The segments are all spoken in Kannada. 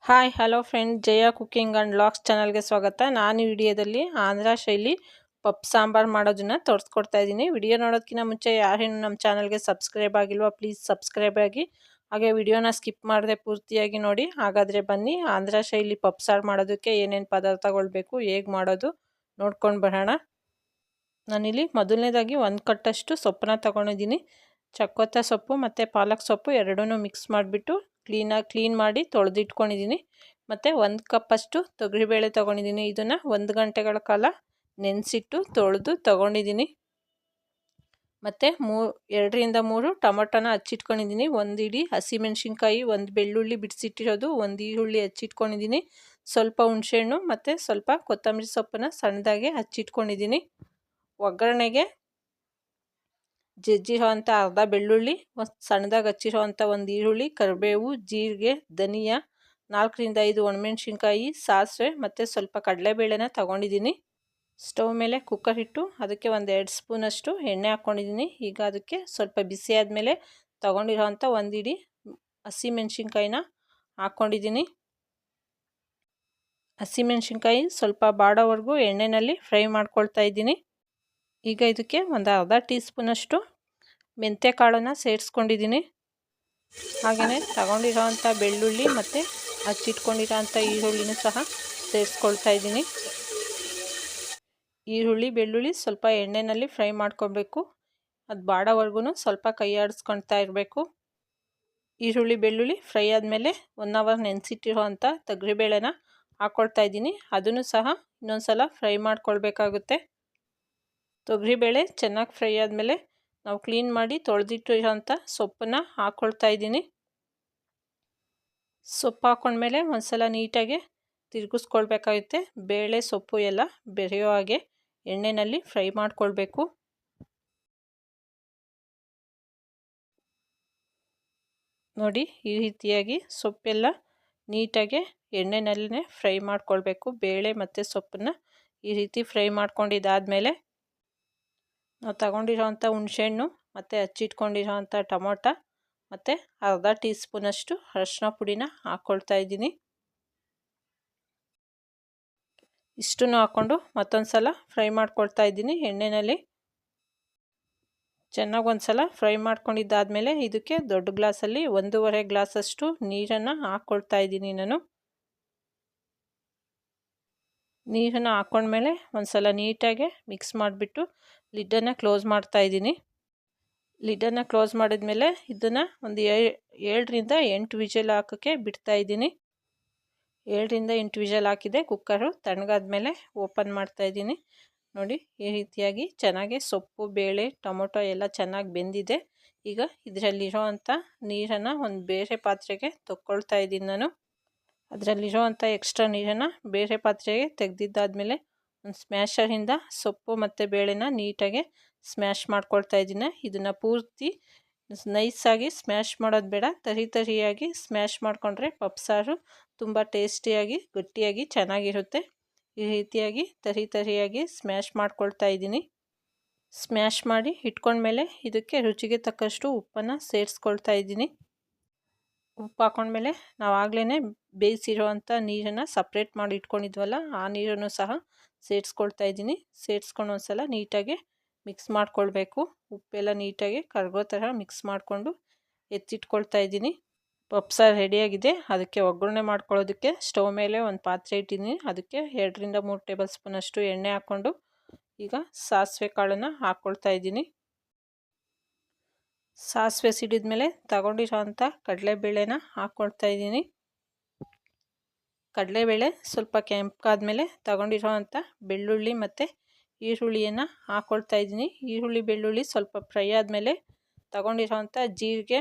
Hi hello friend, Jaya cooking and vlogs ಚಾನಲ್ಗೆ ಸ್ವಾಗತ. ನಾನು ಈ ವಿಡಿಯೋದಲ್ಲಿ ಆಂಧ್ರ ಶೈಲಿ ಪಪ್ಪು ಸಾಂಬಾರು ಮಾಡೋದನ್ನು ತೋರಿಸ್ಕೊಡ್ತಾ ಇದ್ದೀನಿ. ವಿಡಿಯೋ ನೋಡೋದಕ್ಕಿಂತ ಮುಂಚೆ ಯಾರೇನು ನಮ್ಮ ಚಾನಲ್ಗೆ ಸಬ್ಸ್ಕ್ರೈಬ್ ಆಗಿಲ್ವೋ ಪ್ಲೀಸ್ ಸಬ್ಸ್ಕ್ರೈಬ್ ಆಗಿ, ಹಾಗೆ ವಿಡಿಯೋನ ಸ್ಕಿಪ್ ಮಾಡದೆ ಪೂರ್ತಿಯಾಗಿ ನೋಡಿ. ಹಾಗಾದರೆ ಬನ್ನಿ, ಆಂಧ್ರ ಶೈಲಿ ಪಪ್ಪು ಸಾರು ಮಾಡೋದಕ್ಕೆ ಏನೇನು ಪದಾರ್ಥಗಳು ಬೇಕು, ಹೇಗೆ ಮಾಡೋದು ನೋಡ್ಕೊಂಡು ಬರೋಣ. ನಾನಿಲ್ಲಿ ಮೊದಲನೇದಾಗಿ 1 ಕಟ್ಟಷ್ಟು ಸೊಪ್ಪನ್ನ ತೊಗೊಂಡಿದ್ದೀನಿ. ಚಕ್ಕೊತ್ತ ಸೊಪ್ಪು ಮತ್ತು ಪಾಲಕ್ ಸೊಪ್ಪು ಎರಡನ್ನೂ ಮಿಕ್ಸ್ ಮಾಡಿಬಿಟ್ಟು ಕ್ಲೀನ್ ಮಾಡಿ ತೊಳೆದಿಟ್ಕೊಂಡಿದ್ದೀನಿ. ಮತ್ತು 1 ಕಪ್ಪಷ್ಟು ತೊಗರಿಬೇಳೆ ತೊಗೊಂಡಿದ್ದೀನಿ. ಇದನ್ನು 1 ಗಂಟೆಗಳ ಕಾಲ ನೆನೆಸಿಟ್ಟು ತೊಳೆದು ತೊಗೊಂಡಿದ್ದೀನಿ. ಮತ್ತು 2ರಿಂದ 3 ಟೊಮೊಟೊನ ಹಚ್ಚಿಟ್ಕೊಂಡಿದ್ದೀನಿ. 1 ಇಡೀ ಹಸಿಮೆಣ್ಸಿನ್ಕಾಯಿ, 1 ಬೆಳ್ಳುಳ್ಳಿ ಬಿಡಿಸಿಟ್ಟಿರೋದು, 1 ಈರುಳ್ಳಿ ಹಚ್ಚಿಟ್ಕೊಂಡಿದ್ದೀನಿ. ಸ್ವಲ್ಪ ಹುಣಸೆಹಣ್ಣು ಮತ್ತು ಸ್ವಲ್ಪ ಕೊತ್ತಂಬರಿ ಸೊಪ್ಪನ್ನು ಸಣ್ಣದಾಗೆ ಹಚ್ಚಿಟ್ಕೊಂಡಿದ್ದೀನಿ. ಒಗ್ಗರಣೆಗೆ ಜಜ್ಜಿರೋ ಅಂಥ ಅರ್ಧ ಬೆಳ್ಳುಳ್ಳಿ, ಸಣ್ಣದಾಗಿ ಹಚ್ಚಿರೋ ಅಂಥ 1 ಈರುಳ್ಳಿ, ಕರಿಬೇವು, ಜೀರಿಗೆ, ಧನಿಯಾ, 4ರಿಂದ 5 ಒಣಮೆಣ್ಸಿನ್ಕಾಯಿ, ಸಾಸಿವೆ ಮತ್ತು ಸ್ವಲ್ಪ ಕಡಲೆಬೇಳೆನ ತೊಗೊಂಡಿದ್ದೀನಿ. ಸ್ಟವ್ ಮೇಲೆ ಕುಕ್ಕರ್ ಇಟ್ಟು ಅದಕ್ಕೆ 1-2 ಸ್ಪೂನಷ್ಟು ಎಣ್ಣೆ ಹಾಕ್ಕೊಂಡಿದ್ದೀನಿ. ಈಗ ಅದಕ್ಕೆ ಸ್ವಲ್ಪ ಬಿಸಿ ಆದಮೇಲೆ ತೊಗೊಂಡಿರೋ ಅಂಥ 1 ಇಡೀ ಹಸಿಮೆಣ್ಸಿನ್ಕಾಯಿನ ಹಾಕ್ಕೊಂಡಿದ್ದೀನಿ. ಹಸಿಮೆಣ್ಸಿನ್ಕಾಯಿ ಸ್ವಲ್ಪ ಬಾಡೋವರೆಗೂ ಎಣ್ಣೆಯಲ್ಲಿ ಫ್ರೈ ಮಾಡ್ಕೊಳ್ತಾ ಇದ್ದೀನಿ. ಈಗ ಇದಕ್ಕೆ 1/2 ಟೀ ಸ್ಪೂನಷ್ಟು ಮೆಂತ್ಯ ಕಾಳನ್ನು ಸೇರಿಸ್ಕೊಂಡಿದ್ದೀನಿ. ಹಾಗೆಯೇ ತಗೊಂಡಿರೋ ಅಂಥ ಬೆಳ್ಳುಳ್ಳಿ ಮತ್ತು ಹಚ್ಚಿಟ್ಕೊಂಡಿರೋ ಅಂಥ ಈರುಳ್ಳಿನೂ ಸಹ ಸೇರಿಸ್ಕೊಳ್ತಾ ಇದ್ದೀನಿ. ಈರುಳ್ಳಿ ಬೆಳ್ಳುಳ್ಳಿ ಸ್ವಲ್ಪ ಎಣ್ಣೆಯಲ್ಲಿ ಫ್ರೈ ಮಾಡ್ಕೊಬೇಕು. ಅದು ಬಾಡೋವರೆಗೂ ಸ್ವಲ್ಪ ಕೈ ಆಡಿಸ್ಕೊಳ್ತಾ ಇರಬೇಕು. ಈರುಳ್ಳಿ ಬೆಳ್ಳುಳ್ಳಿ ಫ್ರೈ ಆದಮೇಲೆ 1 ಅವರ್ ನೆನೆಸಿಟ್ಟಿರೋ ಅಂಥ ತೊಗರಿಬೇಳೆನ ಹಾಕ್ಕೊಳ್ತಾ ಇದ್ದೀನಿ. ಅದನ್ನು ಸಹ ಇನ್ನೊಂದು ಸಲ ಫ್ರೈ ಮಾಡ್ಕೊಳ್ಬೇಕಾಗುತ್ತೆ. ತೊಗರಿಬೇಳೆ ಚೆನ್ನಾಗಿ ಫ್ರೈ ಆದಮೇಲೆ ನಾವು ಕ್ಲೀನ್ ಮಾಡಿ ತೊಳೆದಿಟ್ಟಿರೋಂಥ ಸೊಪ್ಪನ್ನು ಹಾಕ್ಕೊಳ್ತಾ ಇದ್ದೀನಿ. ಸೊಪ್ಪು ಹಾಕ್ಕೊಂಡ್ಮೇಲೆ ಒಂದು ಸಲ ನೀಟಾಗಿ ತಿರುಗಿಸ್ಕೊಳ್ಬೇಕಾಗುತ್ತೆ. ಬೇಳೆ ಸೊಪ್ಪು ಎಲ್ಲ ಬೆರೆಯೋ ಹಾಗೆ ಎಣ್ಣೆಯಲ್ಲಿ ಫ್ರೈ ಮಾಡ್ಕೊಳ್ಬೇಕು. ನೋಡಿ, ಈ ರೀತಿಯಾಗಿ ಸೊಪ್ಪೆಲ್ಲ ನೀಟಾಗಿ ಎಣ್ಣೆನಲ್ಲೇ ಫ್ರೈ ಮಾಡ್ಕೊಳ್ಬೇಕು. ಬೇಳೆ ಮತ್ತು ಸೊಪ್ಪನ್ನು ಈ ರೀತಿ ಫ್ರೈ ಮಾಡ್ಕೊಂಡಿದ್ದಾದಮೇಲೆ ನಾವು ತಗೊಂಡಿರೋ ಅಂಥ ಹುಣಸೆಹಣ್ಣು ಮತ್ತು ಹಚ್ಚಿಟ್ಕೊಂಡಿರೋ ಅಂಥ ಟೊಮೊಟೊ ಮತ್ತು ಅರ್ಧ ಟೀ ಸ್ಪೂನಷ್ಟು ಅರಶಿನ ಪುಡಿನ ಹಾಕ್ಕೊಳ್ತಾ ಇದ್ದೀನಿ. ಇಷ್ಟನ್ನು ಹಾಕ್ಕೊಂಡು ಮತ್ತೊಂದು ಸಲ ಫ್ರೈ ಮಾಡ್ಕೊಳ್ತಾ ಇದ್ದೀನಿ ಎಣ್ಣೆಯಲ್ಲಿ. ಚೆನ್ನಾಗಿ ಒಂದು ಸಲ ಫ್ರೈ ಮಾಡ್ಕೊಂಡಿದ್ದಾದಮೇಲೆ ಇದಕ್ಕೆ ದೊಡ್ಡ ಗ್ಲಾಸಲ್ಲಿ 1.5 ಗ್ಲಾಸಷ್ಟು ನೀರನ್ನು ಹಾಕ್ಕೊಳ್ತಾ ಇದ್ದೀನಿ. ನಾನು ನೀರನ್ನು ಹಾಕ್ಕೊಂಡ್ಮೇಲೆ ಒಂದು ಸಲ ನೀಟಾಗಿ ಮಿಕ್ಸ್ ಮಾಡಿಬಿಟ್ಟು ಲಿಡ್ಡನ್ನು ಕ್ಲೋಸ್ ಮಾಡ್ತಾ ಇದ್ದೀನಿ. ಲಿಡ್ಡನ್ನು ಕ್ಲೋಸ್ ಮಾಡಿದ್ಮೇಲೆ ಇದನ್ನು ಒಂದು 7ರಿಂದ 8 ವಿಷಲ್ ಹಾಕೋಕ್ಕೆ ಬಿಡ್ತಾ ಇದ್ದೀನಿ. 7ರಿಂದ 8 ವಿಷಲ್ ಹಾಕಿದೆ. ಕುಕ್ಕರು ತಣ್ಣಗಾದ್ಮೇಲೆ ಓಪನ್ ಮಾಡ್ತಾ ಇದ್ದೀನಿ. ನೋಡಿ, ಈ ರೀತಿಯಾಗಿ ಚೆನ್ನಾಗಿ ಸೊಪ್ಪು, ಬೇಳೆ, ಟೊಮೊಟೊ ಎಲ್ಲ ಚೆನ್ನಾಗಿ ಬೆಂದಿದೆ. ಈಗ ಇದರಲ್ಲಿರೋ ಅಂಥ ನೀರನ್ನು ಒಂದು ಬೇರೆ ಪಾತ್ರೆಗೆ ತಗೊಳ್ತಾ ಇದ್ದೀನಿ. ನಾನು ಅದರಲ್ಲಿರೋ ಅಂಥ ಎಕ್ಸ್ಟ್ರಾ ನೀರನ್ನು ಬೇರೆ ಪಾತ್ರೆಗೆ ತೆಗೆದಿದ್ದಾದಮೇಲೆ ಒಂದು ಸ್ಮ್ಯಾಶರಿಂದ ಸೊಪ್ಪು ಮತ್ತು ಬೇಳೆನ ನೀಟಾಗಿ ಸ್ಮ್ಯಾಶ್ ಮಾಡ್ಕೊಳ್ತಾ ಇದ್ದೀನಿ. ಇದನ್ನು ಪೂರ್ತಿ ನೈಸಾಗಿ ಸ್ಮ್ಯಾಶ್ ಮಾಡೋದು ಬೇಡ, ತರಿಯಾಗಿ ಸ್ಮ್ಯಾಶ್ ಮಾಡಿಕೊಂಡ್ರೆ ಪಪ್ಪು ಸಾರು ತುಂಬ ಟೇಸ್ಟಿಯಾಗಿ ಗಟ್ಟಿಯಾಗಿ ಚೆನ್ನಾಗಿರುತ್ತೆ. ಈ ರೀತಿಯಾಗಿ ತರಿಯಾಗಿ ಸ್ಮ್ಯಾಶ್ ಮಾಡ್ಕೊಳ್ತಾ ಇದ್ದೀನಿ. ಸ್ಮ್ಯಾಶ್ ಮಾಡಿ ಇಟ್ಕೊಂಡ್ಮೇಲೆ ಇದಕ್ಕೆ ರುಚಿಗೆ ತಕ್ಕಷ್ಟು ಉಪ್ಪನ್ನು ಸೇರಿಸ್ಕೊಳ್ತಾ ಇದ್ದೀನಿ. ಉಪ್ಪು ಹಾಕ್ಕೊಂಡ್ಮೇಲೆ ನಾವು ಆಗಲೇ ಬೇಯಿಸಿರೋ ಅಂಥ ನೀರನ್ನು ಸಪ್ರೇಟ್ ಮಾಡಿ ಇಟ್ಕೊಂಡಿದ್ವಲ್ಲ, ಆ ನೀರನ್ನು ಸಹ ಸೇರಿಸ್ಕೊಳ್ತಾ ಇದ್ದೀನಿ. ಸೇರಿಸ್ಕೊಂಡು ಒಂದು ಸಲ ನೀಟಾಗಿ ಮಿಕ್ಸ್ ಮಾಡ್ಕೊಳ್ಬೇಕು. ಉಪ್ಪೆಲ್ಲ ನೀಟಾಗಿ ಕರಗೋ ಥರ ಮಿಕ್ಸ್ ಮಾಡಿಕೊಂಡು ಎತ್ತಿಟ್ಕೊಳ್ತಾ ಇದ್ದೀನಿ. ಪಪ್ಪು ಸಾರು ರೆಡಿಯಾಗಿದೆ. ಅದಕ್ಕೆ ಒಗ್ಗರಣೆ ಮಾಡ್ಕೊಳ್ಳೋದಕ್ಕೆ ಸ್ಟವ್ ಮೇಲೆ ಒಂದು ಪಾತ್ರೆ ಇಟ್ಟಿದ್ದೀನಿ. ಅದಕ್ಕೆ 2ರಿಂದ 3 ಟೇಬಲ್ ಸ್ಪೂನಷ್ಟು ಎಣ್ಣೆ ಹಾಕ್ಕೊಂಡು ಈಗ ಸಾಸಿವೆ ಕಾಳನ್ನು ಹಾಕ್ಕೊಳ್ತಾ ಇದ್ದೀನಿ. ಸಾಸಿವೆ ಸಿಡಿದ್ಮೇಲೆ ತಗೊಂಡಿರೋ ಅಂಥ ಕಡಲೆಬೇಳೆನ ಹಾಕ್ಕೊಳ್ತಾ ಇದ್ದೀನಿ. ಕಡಲೆಬೇಳೆ ಸ್ವಲ್ಪ ಕೆಂಪಾದ್ಮೇಲೆ ತಗೊಂಡಿರೋ ಅಂಥ ಬೆಳ್ಳುಳ್ಳಿ ಮತ್ತು ಈರುಳ್ಳಿಯನ್ನು ಹಾಕ್ಕೊಳ್ತಾ ಇದ್ದೀನಿ. ಈರುಳ್ಳಿ ಬೆಳ್ಳುಳ್ಳಿ ಸ್ವಲ್ಪ ಫ್ರೈ ಆದಮೇಲೆ ತಗೊಂಡಿರೋ ಅಂಥ ಜೀರಿಗೆ,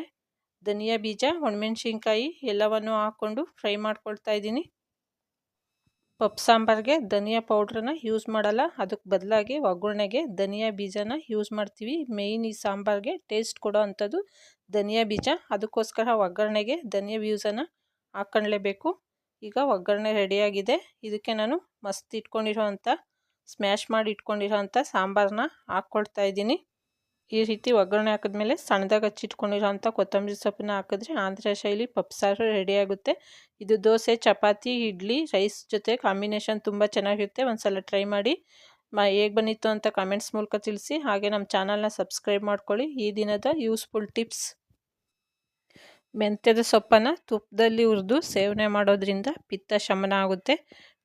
ಧನಿಯಾ ಬೀಜ, ಒಣಮೆಣ್ಸಿನ್ಕಾಯಿ ಎಲ್ಲವನ್ನು ಹಾಕ್ಕೊಂಡು ಫ್ರೈ ಮಾಡ್ಕೊಳ್ತಾ ಇದ್ದೀನಿ. ಪಪ್ಪು ಸಾಂಬಾರಿಗೆ ಧನಿಯಾ ಪೌಡ್ರನ್ನ ಯೂಸ್ ಮಾಡಲ್ಲ, ಅದಕ್ಕೆ ಬದಲಾಗಿ ಒಗ್ಗರಣೆಗೆ ಧನಿಯಾ ಬೀಜನ ಯೂಸ್ ಮಾಡ್ತೀವಿ. ಮೇಯ್ನ್ ಈ ಸಾಂಬಾರಿಗೆ ಟೇಸ್ಟ್ ಕೊಡೋ ಅಂಥದ್ದು ಧನಿಯಾ ಬೀಜ. ಅದಕ್ಕೋಸ್ಕರ ಒಗ್ಗರಣೆಗೆ ಧನಿಯಾ ಬೀಜನ ಹಾಕ್ಕೊಳ್ಳೇಬೇಕು. ಈಗ ಒಗ್ಗರಣೆ ರೆಡಿಯಾಗಿದೆ. ಇದಕ್ಕೆ ನಾನು ಮಸ್ತ್ ಇಟ್ಕೊಂಡಿರೋ ಅಂಥ ಸ್ಮ್ಯಾಶ್ ಮಾಡಿ ಇಟ್ಕೊಂಡಿರೋ ಅಂಥ ಸಾಂಬಾರನ್ನ ಹಾಕ್ಕೊಳ್ತಾ ಇದ್ದೀನಿ. ಈ ರೀತಿ ಒಗ್ಗರಣೆ ಹಾಕಿದ್ಮೇಲೆ ಸಣ್ಣದಾಗಿ ಹಚ್ಚಿಟ್ಕೊಂಡಿರೋಂಥ ಕೊತ್ತಂಬರಿ ಸೊಪ್ಪನ್ನ ಹಾಕಿದ್ರೆ ಆಂಧ್ರ ಶೈಲಿ ಪಪ್ಸಾರು ರೆಡಿಯಾಗುತ್ತೆ. ಇದು ದೋಸೆ, ಚಪಾತಿ, ಇಡ್ಲಿ, ರೈಸ್ ಜೊತೆ ಕಾಂಬಿನೇಷನ್ ತುಂಬ ಚೆನ್ನಾಗಿರುತ್ತೆ. ಒಂದು ಸಲ ಟ್ರೈ ಮಾಡಿ ಹೇಗೆ ಬಂದಿತ್ತು ಅಂತ ಕಮೆಂಟ್ಸ್ ಮೂಲಕ ತಿಳಿಸಿ. ಹಾಗೆ ನಮ್ಮ ಚಾನಲ್ನ ಸಬ್ಸ್ಕ್ರೈಬ್ ಮಾಡ್ಕೊಳ್ಳಿ. ಈ ದಿನದ ಯೂಸ್ಫುಲ್ ಟಿಪ್ಸ್: ಮೆಂತ್ಯದ ಸೊಪ್ಪನ್ನು ತುಪ್ಪದಲ್ಲಿ ಹುರಿದು ಸೇವನೆ ಮಾಡೋದ್ರಿಂದ ಪಿತ್ತ ಶಮನ ಆಗುತ್ತೆ.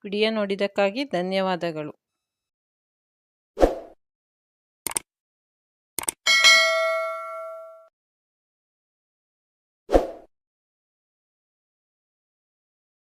ವಿಡಿಯೋ ನೋಡಿದ್ದಕ್ಕಾಗಿ ಧನ್ಯವಾದಗಳು.